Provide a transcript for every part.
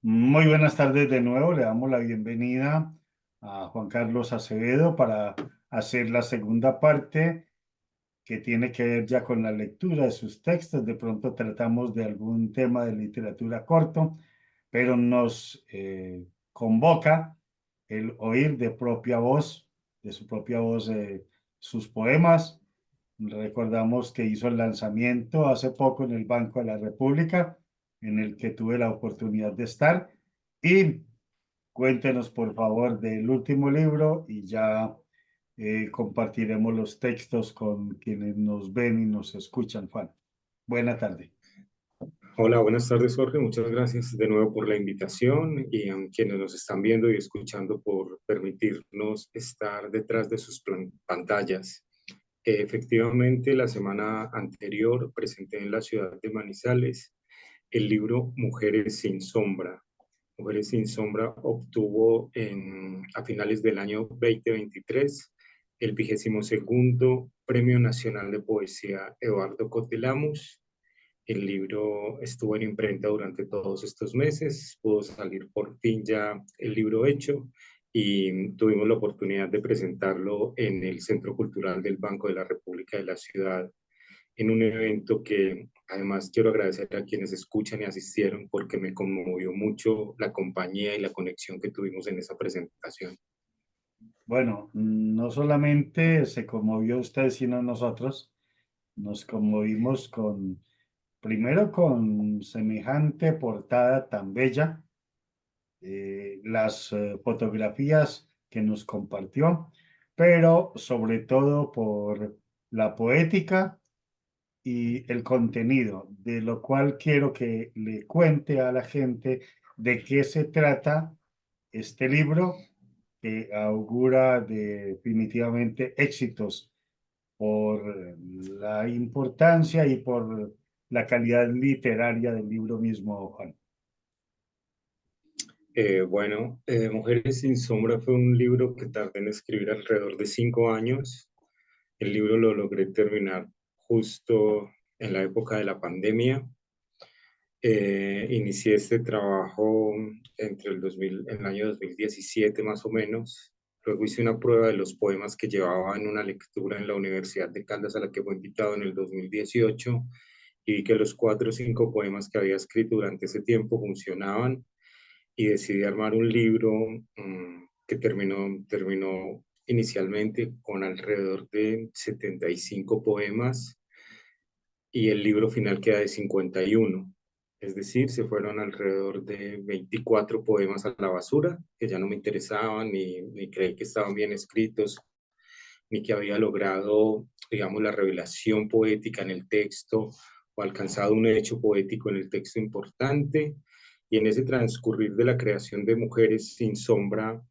Muy buenas tardes de nuevo. Le damos la bienvenida a Juan Carlos Acevedo para hacer la segunda parte que tiene que ver ya con la lectura de sus textos. De pronto tratamos de algún tema de literatura corto, pero nos convoca el oír de propia voz, de su propia voz, sus poemas. Recordamos que hizo el lanzamiento hace poco en el Banco de la República, en el que tuve la oportunidad de estar. Y cuéntenos, por favor, del último libro y ya compartiremos los textos con quienes nos ven y nos escuchan, Juan. Buena tarde. Hola, buenas tardes, Jorge. Muchas gracias de nuevo por la invitación y a quienes nos están viendo y escuchando por permitirnos estar detrás de sus pantallas. Efectivamente, la semana anterior presenté en la ciudad de Manizales el libro Mujeres sin Sombra. Mujeres sin Sombra obtuvo a finales del año 2023 el 22º Premio Nacional de Poesía Eduardo Cotelamus. El libro estuvo en imprenta durante todos estos meses, pudo salir por fin ya el libro hecho y tuvimos la oportunidad de presentarlo en el Centro Cultural del Banco de la República de la Ciudad, en un evento que además quiero agradecer a quienes escuchan y asistieron porque me conmovió mucho la compañía y la conexión que tuvimos en esa presentación. Bueno, no solamente se conmovió usted, sino nosotros. Nos conmovimos primero con semejante portada tan bella, las fotografías que nos compartió, pero sobre todo por la poética y el contenido, de lo cual quiero que le cuente a la gente de qué se trata este libro que augura definitivamente éxitos por la importancia y por la calidad literaria del libro mismo, Juan. Mujeres sin Sombra fue un libro que tardé en escribir alrededor de 5 años. El libro lo logré terminar justo en la época de la pandemia. Inicié este trabajo entre en el año 2017 más o menos. Luego hice una prueba de los poemas que llevaba en una lectura en la Universidad de Caldas a la que fue invitado en el 2018 y vi que los 4 o 5 poemas que había escrito durante ese tiempo funcionaban y decidí armar un libro que terminó inicialmente con alrededor de 75 poemas y el libro final queda de 51. Es decir, se fueron alrededor de 24 poemas a la basura, que ya no me interesaban, ni creí que estaban bien escritos, ni que había logrado, digamos, la revelación poética en el texto o alcanzado un hecho poético en el texto importante. Y en ese transcurrir de la creación de Mujeres sin Sombra,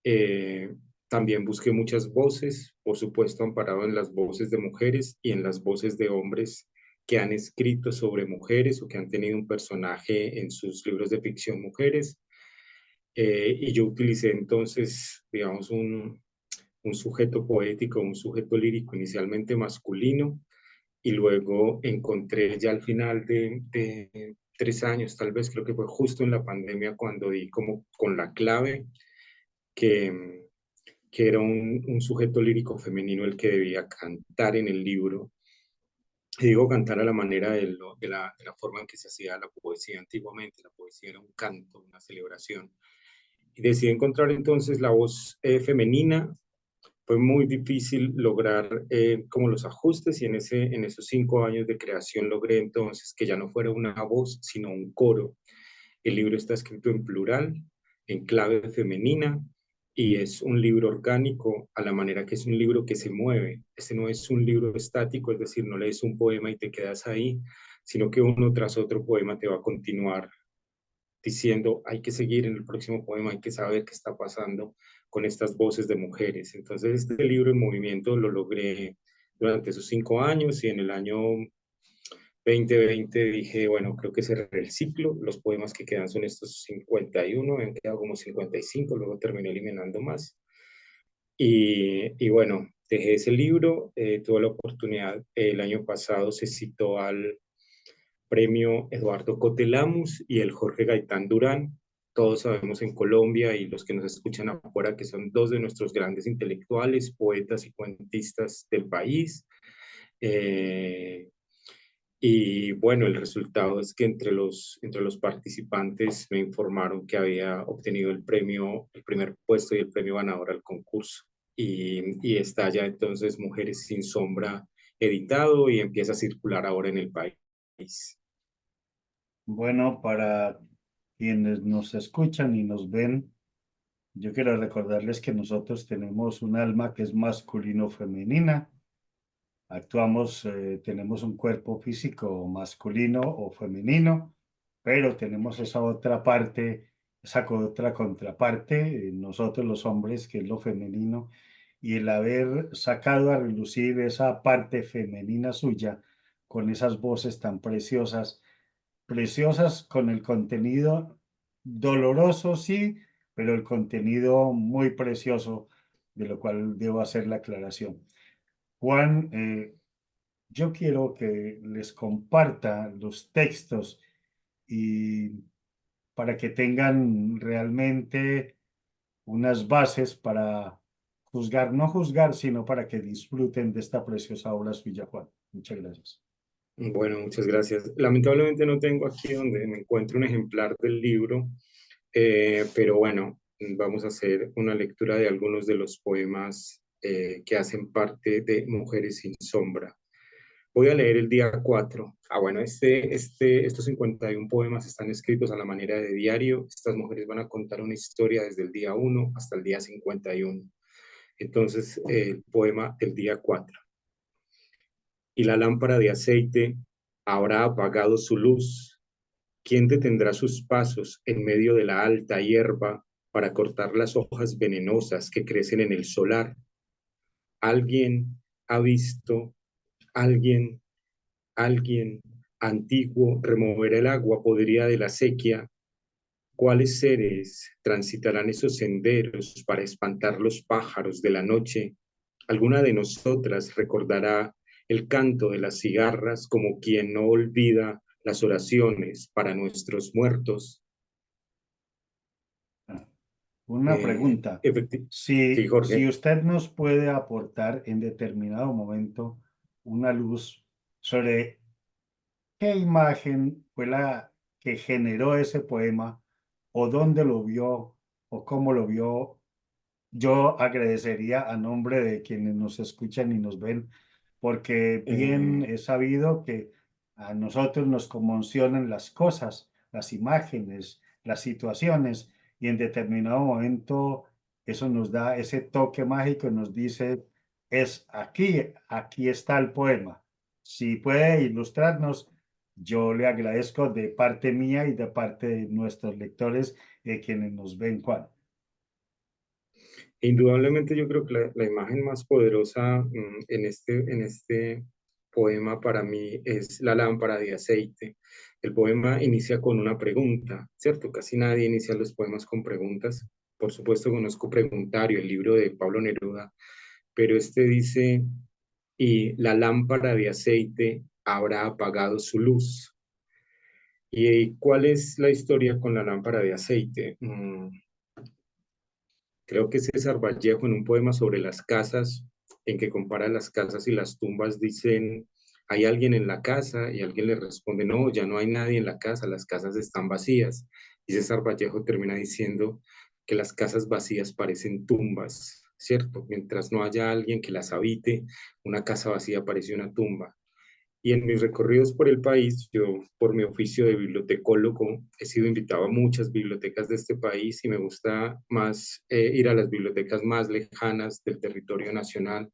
eh, también busqué muchas voces, por supuesto amparado en las voces de mujeres y en las voces de hombres que han escrito sobre mujeres o que han tenido un personaje en sus libros de ficción mujeres. Y yo utilicé entonces, digamos, un sujeto poético, un sujeto lírico inicialmente masculino, y luego encontré ya al final de 3 años, tal vez creo que fue justo en la pandemia cuando di como con la clave que, que era un sujeto lírico femenino el que debía cantar en el libro. Y digo cantar a la manera de la forma en que se hacía la poesía antiguamente. La poesía era un canto, una celebración. Y decidí encontrar entonces la voz femenina. Fue muy difícil lograr como los ajustes y en esos 5 años de creación logré entonces que ya no fuera una voz, sino un coro. El libro está escrito en plural, en clave femenina, y es un libro orgánico a la manera que es un libro que se mueve. Este no es un libro estático, es decir, no lees un poema y te quedas ahí, sino que uno tras otro poema te va a continuar diciendo, hay que seguir en el próximo poema, hay que saber qué está pasando con estas voces de mujeres. Entonces, este libro en movimiento lo logré durante esos 5 años y en el año 2020 dije, bueno, creo que cerré el ciclo. Los poemas que quedan son estos 51, me han quedado como 55, luego terminé eliminando más. Y bueno, dejé ese libro, tuve la oportunidad, el año pasado se citó al premio Eduardo Cotelamus y el Jorge Gaitán Durán, todos sabemos en Colombia y los que nos escuchan afuera que son dos de nuestros grandes intelectuales, poetas y cuentistas del país. Eh, y bueno, el resultado es que entre los participantes me informaron que había obtenido el premio, el primer puesto y el premio ganador al concurso. Y está ya entonces Mujeres sin Sombra editado y empieza a circular ahora en el país. Bueno, para quienes nos escuchan y nos ven, yo quiero recordarles que nosotros tenemos un alma que es masculino-femenina. Actuamos, tenemos un cuerpo físico masculino o femenino, pero tenemos esa otra parte, esa otra contraparte, nosotros los hombres, que es lo femenino, y el haber sacado a relucir esa parte femenina suya con esas voces tan preciosas, preciosas con el contenido doloroso, sí, pero el contenido muy precioso, de lo cual debo hacer la aclaración. Juan, yo quiero que les comparta los textos y para que tengan realmente unas bases para juzgar, no juzgar, sino para que disfruten de esta preciosa obra suya, Juan. Muchas gracias. Bueno, muchas gracias. Lamentablemente no tengo aquí donde me encuentro un ejemplar del libro, pero bueno, vamos a hacer una lectura de algunos de los poemas que hacen parte de Mujeres sin Sombra. Voy a leer el día 4. Bueno, estos 51 poemas están escritos a la manera de diario. Estas mujeres van a contar una historia desde el día 1 hasta el día 51. Entonces, el poema del día 4. Y la lámpara de aceite habrá apagado su luz. ¿Quién detendrá sus pasos en medio de la alta hierba para cortar las hojas venenosas que crecen en el solar? ¿Alguien ha visto, alguien, alguien antiguo remover el agua podrida de la sequía? ¿Cuáles seres transitarán esos senderos para espantar los pájaros de la noche? ¿Alguna de nosotras recordará el canto de las cigarras como quien no olvida las oraciones para nuestros muertos? Una pregunta. Sí, Si Jorge. usted nos puede aportar en determinado momento una luz sobre qué imagen fue la que generó ese poema o dónde lo vio o cómo lo vio, yo agradecería a nombre de quienes nos escuchan y nos ven, porque bien Eh, he sabido que a nosotros nos conmocionan las cosas, las imágenes, las situaciones, y en determinado momento eso nos da ese toque mágico y nos dice, es aquí, aquí está el poema. Si puede ilustrarnos, yo le agradezco de parte mía y de parte de nuestros lectores, quienes nos ven, Juan. Indudablemente yo creo que la imagen más poderosa en este poema para mí es la lámpara de aceite. El poema inicia con una pregunta, ¿cierto? Casi nadie inicia los poemas con preguntas. Por supuesto conozco Preguntario, el libro de Pablo Neruda, pero este dice, y la lámpara de aceite habrá apagado su luz. ¿Y cuál es la historia con la lámpara de aceite? Creo que César Vallejo en un poema sobre las casas, en que compara las casas y las tumbas, dicen, hay alguien en la casa y alguien le responde, no, ya no hay nadie en la casa, las casas están vacías. Y César Vallejo termina diciendo que las casas vacías parecen tumbas, ¿cierto? Mientras no haya alguien que las habite, una casa vacía parece una tumba. Y en mis recorridos por el país, yo por mi oficio de bibliotecólogo he sido invitado a muchas bibliotecas de este país y me gusta más ir a las bibliotecas más lejanas del territorio nacional.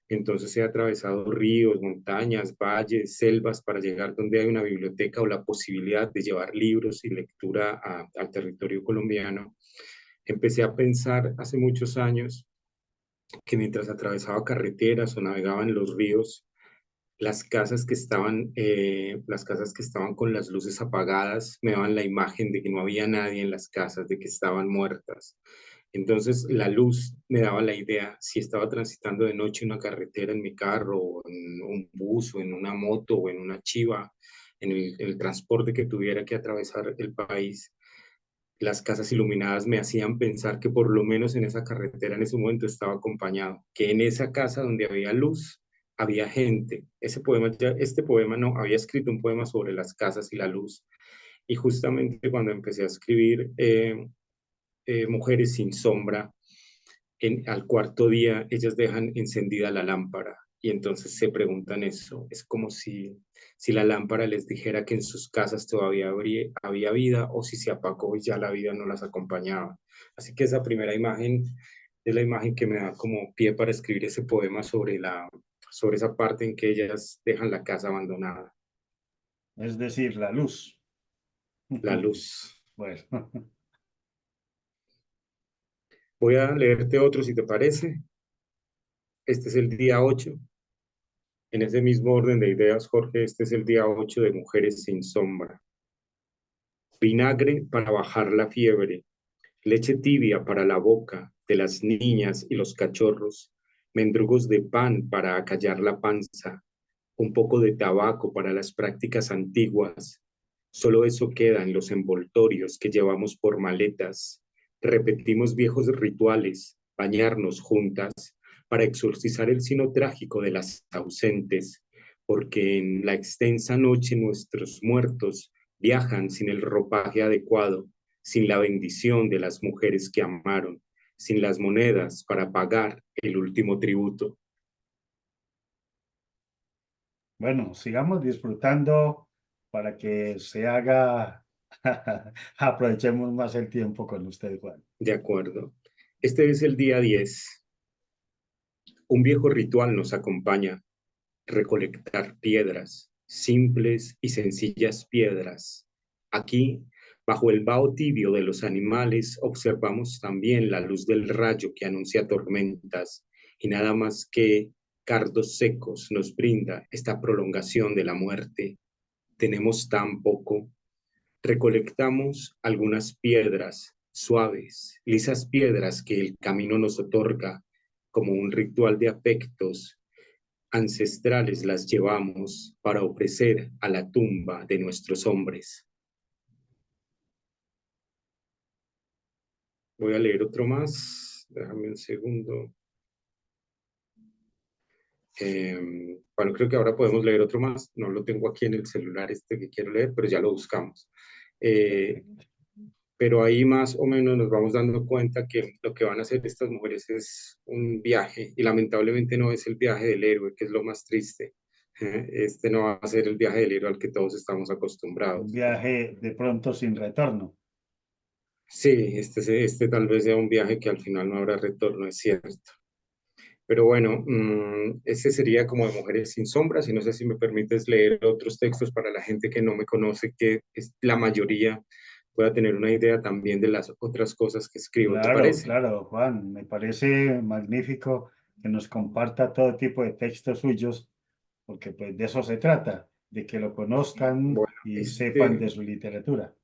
Entonces he atravesado ríos, montañas, valles, selvas para llegar donde hay una biblioteca o la posibilidad de llevar libros y lectura al territorio colombiano. Empecé a pensar hace muchos años que mientras atravesaba carreteras o navegaba en los ríos, las casas que estaban con las luces apagadas me daban la imagen de que no había nadie en las casas, de que estaban muertas. Entonces la luz me daba la idea, si estaba transitando de noche una carretera en mi carro, o en un bus, o en una moto, o en una chiva, en el transporte que tuviera que atravesar el país, las casas iluminadas me hacían pensar que por lo menos en esa carretera en ese momento estaba acompañado, que en esa casa donde había luz había gente. Este poema no, había escrito un poema sobre las casas y la luz. Y justamente cuando empecé a escribir Mujeres sin sombra, al cuarto día ellas dejan encendida la lámpara y entonces se preguntan eso. Es como si la lámpara les dijera que en sus casas todavía había vida o si se apagó y ya la vida no las acompañaba. Así que esa primera imagen es la imagen que me da como pie para escribir ese poema sobre esa parte en que ellas dejan la casa abandonada. Es decir, la luz. La luz. Bueno, Voy a leerte otro si te parece. Este es el día 8. En ese mismo orden de ideas, Jorge, este es el día 8 de Mujeres sin sombra. Vinagre para bajar la fiebre, leche tibia para la boca de las niñas y los cachorros, mendrugos de pan para acallar la panza, un poco de tabaco para las prácticas antiguas. Solo eso queda en los envoltorios que llevamos por maletas. Repetimos viejos rituales, bañarnos juntas, para exorcizar el sino trágico de las ausentes, porque en la extensa noche nuestros muertos viajan sin el ropaje adecuado, sin la bendición de las mujeres que amaron, sin las monedas para pagar el último tributo. bueno, sigamos disfrutando para que se haga, aprovechemos más el tiempo con usted, Juan. De acuerdo. Este es el día 10. Un viejo ritual nos acompaña, recolectar piedras, simples y sencillas piedras. Aquí, bajo el vaho tibio de los animales, observamos también la luz del rayo que anuncia tormentas y nada más que cardos secos nos brinda esta prolongación de la muerte. Tenemos tan poco. Recolectamos algunas piedras suaves, lisas piedras que el camino nos otorga como un ritual de afectos ancestrales las llevamos para ofrecer a la tumba de nuestros hombres. Voy a leer otro más, déjame un segundo. Bueno, creo que ahora podemos leer otro más. No lo tengo aquí en el celular este que quiero leer, pero ya lo buscamos. Eh, Perfecto. pero ahí más o menos nos vamos dando cuenta que lo que van a hacer estas mujeres es un viaje y lamentablemente no es el viaje del héroe, que es lo más triste. Este no va a ser el viaje del héroe al que todos estamos Un acostumbrados. viaje de pronto sin retorno. Sí, este tal vez sea un viaje que al final no habrá retorno, es cierto. Pero bueno, ese sería como de Mujeres sin sombras y no sé si me permites leer otros textos para la gente que no me conoce, que es la mayoría pueda tener una idea también de las otras cosas que escribo, ¿te Claro, parece? claro, Juan, me parece magnífico que nos comparta todo tipo de textos suyos, porque pues de eso se trata, de que lo conozcan Bueno, y sepan de su literatura.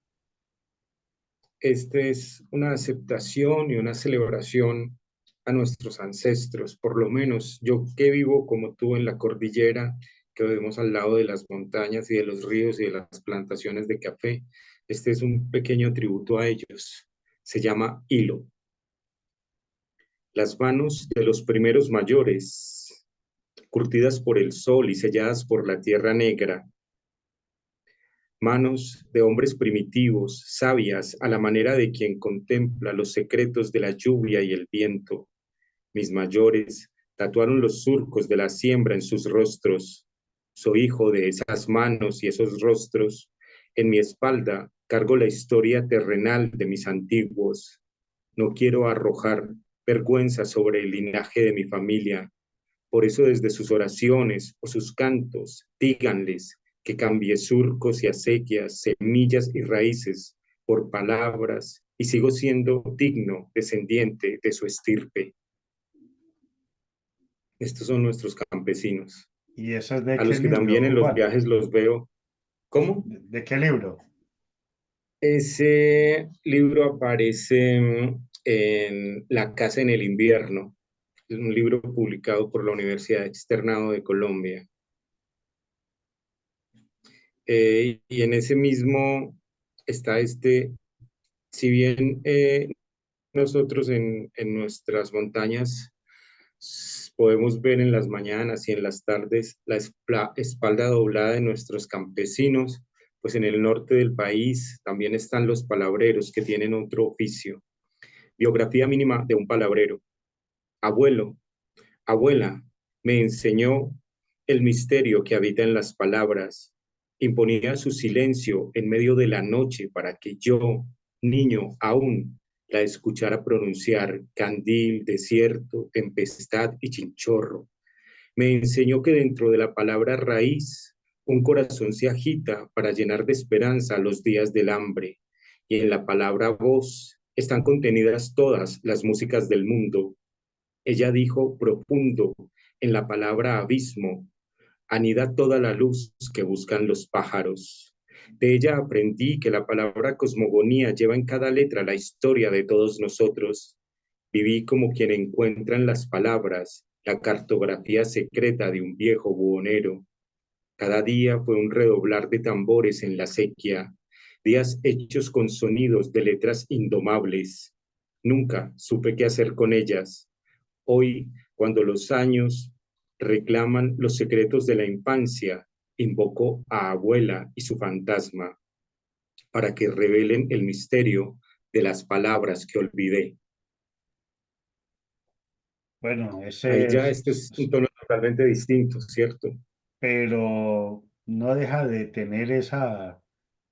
este es una aceptación y una celebración a nuestros ancestros, por lo menos yo que vivo como tú en la cordillera, que vemos al lado de las montañas y de los ríos y de las plantaciones de café. Este es un pequeño tributo a ellos. Se llama hilo. Las manos de los primeros mayores, curtidas por el sol y selladas por la tierra negra, manos de hombres primitivos, sabias a la manera de quien contempla los secretos de la lluvia y el viento. Mis mayores tatuaron los surcos de la siembra en sus rostros. Soy hijo de esas manos y esos rostros. En mi espalda cargo la historia terrenal de mis antiguos. No quiero arrojar vergüenza sobre el linaje de mi familia. Por eso desde sus oraciones o sus cantos, díganles que cambie surcos y acequias, semillas y raíces por palabras y sigo siendo digno descendiente de su estirpe. Estos son nuestros campesinos, ¿Y eso es de a qué los que también en libro, los Juan? viajes los veo. ¿Cómo? ¿De qué libro? Ese libro aparece en La Casa en el Invierno, es un libro publicado por la Universidad Externado de Colombia. Y en ese mismo está este Si bien nosotros en nuestras montañas podemos ver en las mañanas y en las tardes la espalda doblada de nuestros campesinos, pues en el norte del país también están los palabreros que tienen otro oficio. Biografía mínima de un palabrero. Abuelo, abuela, me enseñó el misterio que habita en las palabras. Imponía su silencio en medio de la noche para que yo, niño aún, la escuchara pronunciar candil, desierto, tempestad y chinchorro. Me enseñó que dentro de la palabra raíz, un corazón se agita para llenar de esperanza los días del hambre. Y en la palabra voz están contenidas todas las músicas del mundo. Ella dijo profundo, en la palabra abismo, anida toda la luz que buscan los pájaros. De ella aprendí que la palabra cosmogonía lleva en cada letra la historia de todos nosotros. Viví como quien encuentra en las palabras la cartografía secreta de un viejo buhonero. Cada día fue un redoblar de tambores en la sequía, días hechos con sonidos de letras indomables. Nunca supe qué hacer con ellas. Hoy, cuando los años reclaman los secretos de la infancia, invoco a abuela y su fantasma para que revelen el misterio de las palabras que olvidé. Bueno, Ahí ese ya este es un tono totalmente distinto, ¿cierto? pero no deja de tener esa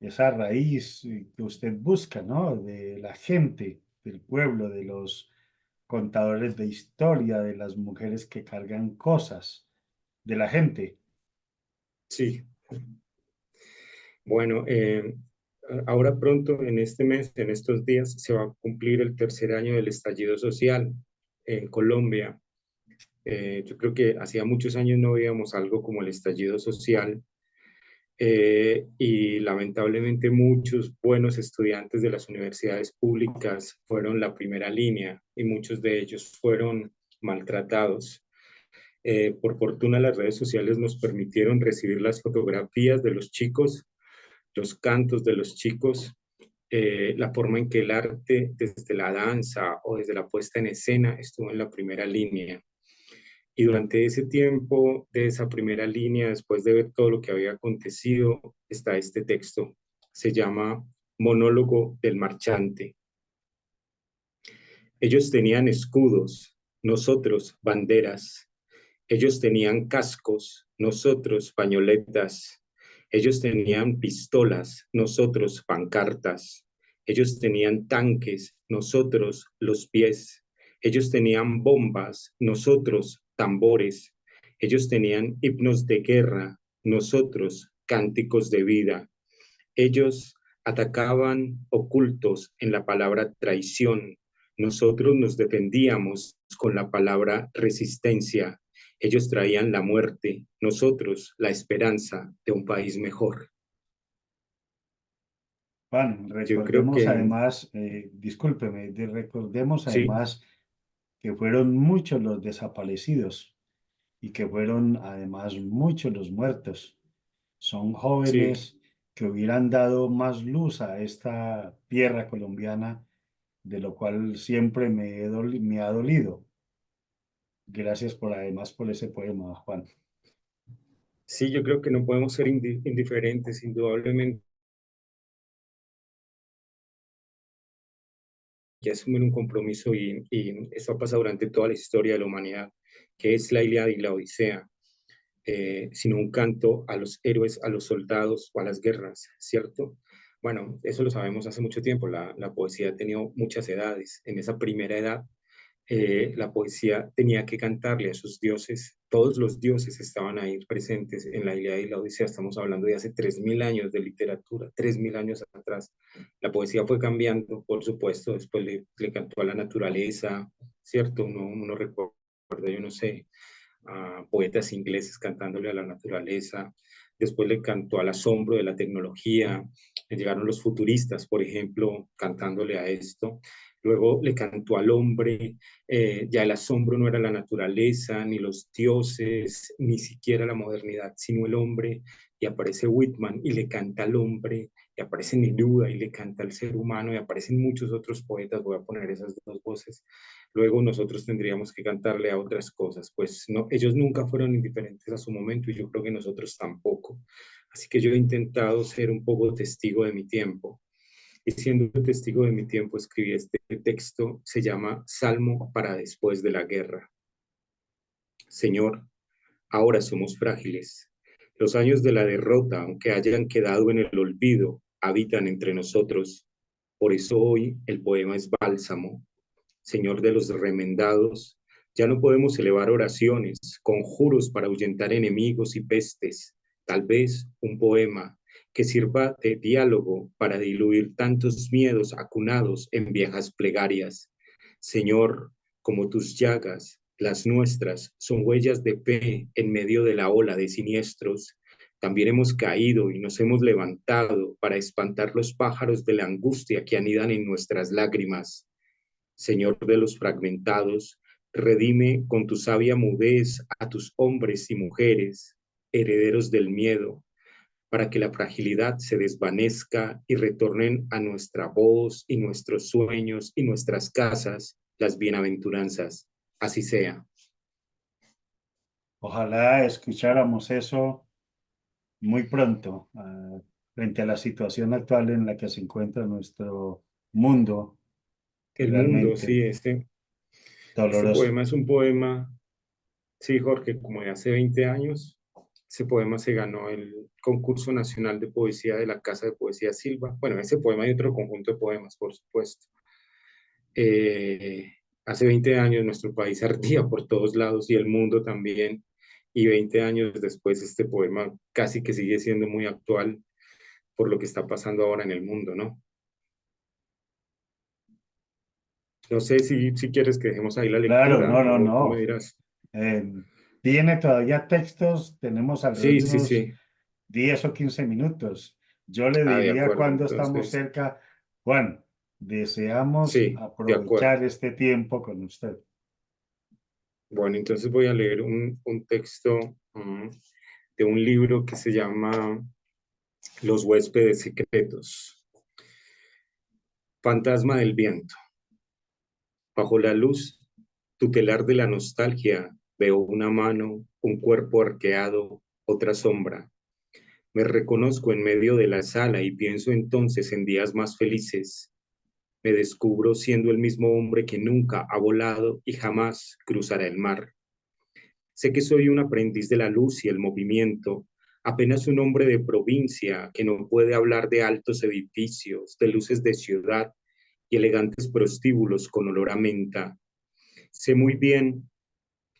raíz que usted busca, ¿no? De la gente, del pueblo, de los contadores de historia, de las mujeres que cargan cosas, de la gente. Sí. Bueno, ahora pronto, en este mes, en estos días, se va a cumplir el tercer año del estallido social en Colombia. Yo creo que hacía muchos años no veíamos algo como el estallido social y lamentablemente muchos buenos estudiantes de las universidades públicas fueron la primera línea y muchos de ellos fueron maltratados. Por fortuna las redes sociales nos permitieron recibir las fotografías de los chicos, los cantos de los chicos, la forma en que el arte desde la danza o desde la puesta en escena estuvo en la primera línea. Y durante ese tiempo de esa primera línea, después de ver todo lo que había acontecido, está este texto. Se llama Monólogo del Marchante. Ellos tenían escudos, nosotros banderas. Ellos tenían cascos, nosotros pañoletas. Ellos tenían pistolas, nosotros pancartas. Ellos tenían tanques, nosotros los pies. Ellos tenían bombas, nosotros tambores. Ellos tenían himnos de guerra, nosotros cánticos de vida. Ellos atacaban ocultos en la palabra traición. Nosotros nos defendíamos con la palabra resistencia. Ellos traían la muerte, nosotros la esperanza de un país mejor. Juan, Yo creo recordemos que además, discúlpeme, recordemos sí, además que fueron muchos los desaparecidos y que fueron además muchos los muertos. Son sí, jóvenes que hubieran dado más luz a esta tierra colombiana, de lo cual siempre me ha dolido. Gracias por además por ese poema, Juan. sí, yo creo que no podemos ser indiferentes, indudablemente, que asumir un compromiso y esto ha pasado durante toda la historia de la humanidad, que es la Ilíada y la Odisea. Sino un canto a los héroes, a los soldados o a las guerras, ¿cierto? Bueno, eso lo sabemos hace mucho tiempo. La poesía ha tenido muchas edades. En esa primera edad, la poesía tenía que cantarle a sus dioses. Todos los dioses estaban ahí presentes en la Ilíada y la Odisea. Estamos hablando de hace 3.000 años de literatura, 3.000 años atrás. La poesía fue cambiando, por supuesto. Después le cantó a la naturaleza, ¿cierto? Uno recuerda, yo no sé, a poetas ingleses cantándole a la naturaleza, después le cantó al asombro de la tecnología, llegaron los futuristas, por ejemplo, cantándole a esto, luego le cantó al hombre, ya el asombro no era la naturaleza, ni los dioses, ni siquiera la modernidad, sino el hombre, y aparece Whitman y le canta al hombre y aparece Neruda y le canta al ser humano, y aparecen muchos otros poetas, voy a poner esas dos voces, luego nosotros tendríamos que cantarle a otras cosas, pues no, ellos nunca fueron indiferentes a su momento y yo creo que nosotros tampoco. Así que yo he intentado ser un poco testigo de mi tiempo. Y siendo testigo de mi tiempo, escribí este texto, se llama Salmo para después de la guerra. Señor, ahora somos frágiles. Los años de la derrota, aunque hayan quedado en el olvido, habitan entre nosotros. Por eso hoy el poema es bálsamo. Señor de los remendados, ya no podemos elevar oraciones, conjuros para ahuyentar enemigos y pestes. Tal vez un poema que sirva de diálogo para diluir tantos miedos acunados en viejas plegarias. Señor, como tus llagas, las nuestras son huellas de fe en medio de la ola de siniestros. También hemos caído y nos hemos levantado para espantar los pájaros de la angustia que anidan en nuestras lágrimas. Señor de los fragmentados, redime con tu sabia mudez a tus hombres y mujeres, herederos del miedo, para que la fragilidad se desvanezca y retornen a nuestra voz y nuestros sueños y nuestras casas las bienaventuranzas. Así sea. Ojalá escucháramos eso muy pronto, frente a la situación actual en la que se encuentra nuestro mundo, El mundo, realmente sí, este doloroso. poema es un poema, sí, Jorge, como de hace 20 años. Ese poema se ganó el concurso nacional de poesía de la Casa de Poesía Silva. Bueno, ese poema y otro conjunto de poemas, por supuesto. Eh, Hace 20 años nuestro país ardía por todos lados y el mundo también. Y 20 años después este poema casi que sigue siendo muy actual por lo que está pasando ahora en el mundo, ¿no? No sé si quieres que dejemos ahí la Claro, lectura no, no, o tú me no. dirás. Eh, Tiene todavía textos, tenemos alrededor Sí, de sí, unos sí. 10 o 15 minutos. Yo le Ah, de diría acuerdo. cuando estamos Entonces, cerca, Juan, deseamos sí, de aprovechar acuerdo. este tiempo con usted. Bueno, entonces voy a leer un texto de un libro que se llama Los huéspedes secretos. Fantasma del viento. Bajo la luz tutelar de la nostalgia veo una mano, un cuerpo arqueado, otra sombra. Me reconozco en medio de la sala y pienso entonces en días más felices. Me descubro siendo el mismo hombre que nunca ha volado y jamás cruzará el mar. Sé que soy un aprendiz de la luz y el movimiento, apenas un hombre de provincia que no puede hablar de altos edificios, de luces de ciudad y elegantes prostíbulos con olor a menta. Sé muy bien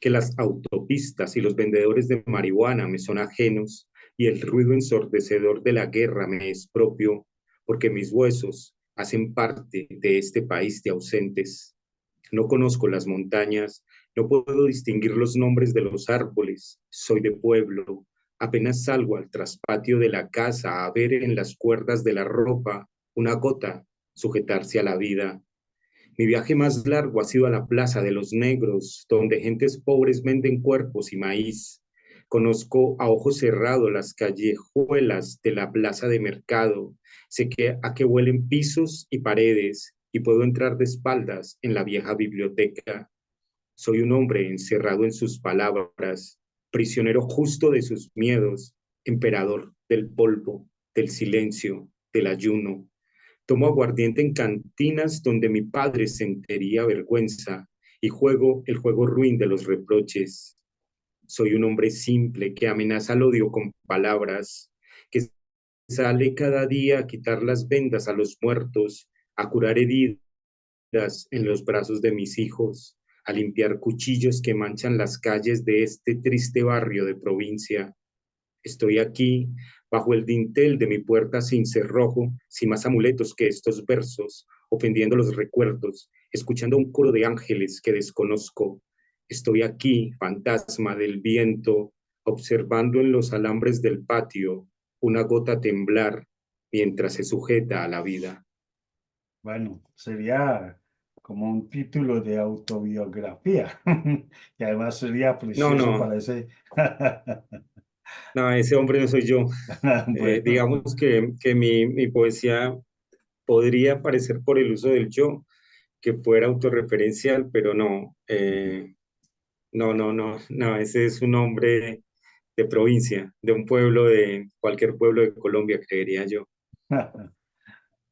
que las autopistas y los vendedores de marihuana me son ajenos y el ruido ensordecedor de la guerra me es propio, porque mis huesos hacen parte de este país de ausentes. No conozco las montañas, no puedo distinguir los nombres de los árboles, soy de pueblo, apenas salgo al traspatio de la casa a ver en las cuerdas de la ropa una gota sujetarse a la vida. Mi viaje más largo ha sido a la Plaza de los Negros, donde gentes pobres venden cuerpos y maíz. Conozco a ojo cerrado las callejuelas de la plaza de mercado. Sé a qué huelen pisos y paredes y puedo entrar de espaldas en la vieja biblioteca. Soy un hombre encerrado en sus palabras, prisionero justo de sus miedos, emperador del polvo, del silencio, del ayuno. Tomo aguardiente en cantinas donde mi padre sentiría vergüenza y juego el juego ruin de los reproches. Soy un hombre simple que amenaza al odio con palabras, que sale cada día a quitar las vendas a los muertos, a curar heridas en los brazos de mis hijos, a limpiar cuchillos que manchan las calles de este triste barrio de provincia. Estoy aquí, bajo el dintel de mi puerta sin cerrojo, sin más amuletos que estos versos, ofendiendo los recuerdos, escuchando un coro de ángeles que desconozco. Estoy aquí, fantasma del viento, observando en los alambres del patio una gota temblar mientras se sujeta a la vida. Bueno, sería como un título de autobiografía, y además sería No, precioso no, para ese. No, ese hombre no soy yo. Bueno, Digamos que mi poesía podría parecer por el uso del yo, que fuera autorreferencial, pero no, no, ese es un hombre de provincia, de un pueblo, de cualquier pueblo de Colombia, creería yo.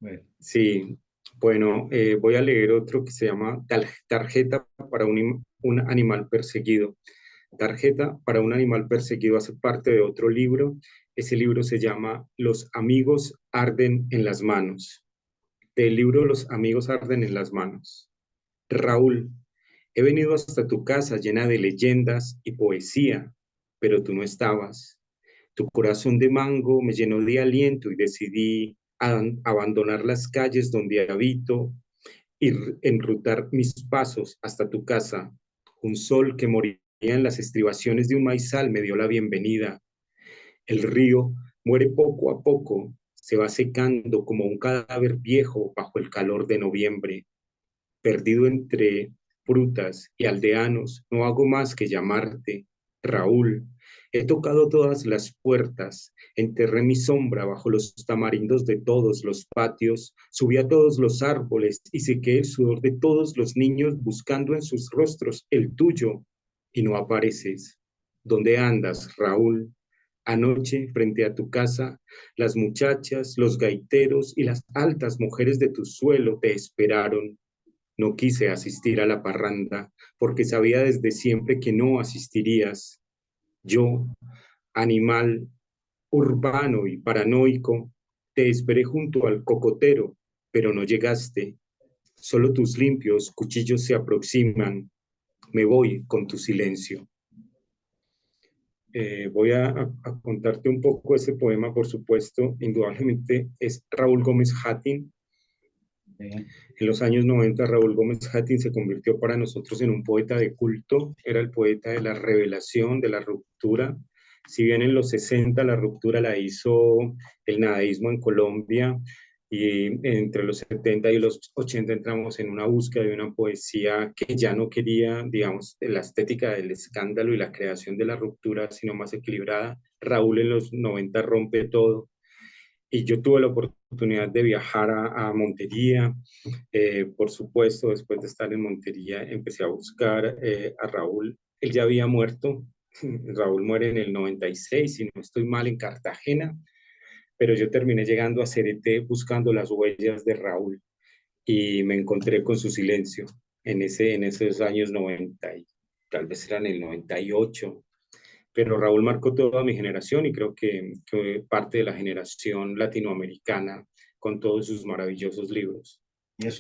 bueno, Sí, bueno, voy a leer otro que se llama Tarjeta para un animal perseguido. Tarjeta para un animal perseguido hace parte de otro libro. Ese libro se llama Los amigos arden en las manos. Del libro Los amigos arden en las manos. Raúl, he venido hasta tu casa llena de leyendas y poesía, pero tú no estabas. Tu corazón de mango me llenó de aliento y decidí abandonar las calles donde habito y enrutar mis pasos hasta tu casa. Un sol que moría en las estribaciones de un maizal me dio la bienvenida. El río muere poco a poco, se va secando como un cadáver viejo bajo el calor de noviembre. Perdido entre frutas y aldeanos, no hago más que llamarte, Raúl. He tocado todas las puertas, enterré mi sombra bajo los tamarindos de todos los patios, subí a todos los árboles y sequé el sudor de todos los niños buscando en sus rostros el tuyo, y no apareces. ¿Dónde andas, Raúl? Anoche, frente a tu casa, las muchachas, los gaiteros y las altas mujeres de tu suelo te esperaron. No quise asistir a la parranda porque sabía desde siempre que no asistirías. Yo, animal urbano y paranoico, te esperé junto al cocotero, pero no llegaste. Solo tus limpios cuchillos se aproximan. Me voy con tu silencio. Voy a contarte un poco ese poema, por supuesto. Indudablemente es Raúl Gómez Hatín. sí, En los años 90, Raúl Gómez Hatín se convirtió para nosotros en un poeta de culto, era el poeta de la revelación, de la ruptura. Si bien en los 60 la ruptura la hizo el nadaísmo en Colombia, y entre los 70 y los 80 entramos en una búsqueda de una poesía que ya no quería, digamos, la estética del escándalo y la creación de la ruptura, sino más equilibrada. Raúl en los 90 rompe todo y yo tuve la oportunidad de viajar a Montería. Por supuesto, después de estar en Montería, empecé a buscar a Raúl. Él ya había muerto. Raúl muere en el 96, si no estoy mal, en Cartagena, pero yo terminé llegando a Cereté buscando las huellas de Raúl y me encontré con su silencio en esos años 90, y tal vez eran el 98, pero Raúl marcó toda mi generación y creo que parte de la generación latinoamericana con todos sus maravillosos libros.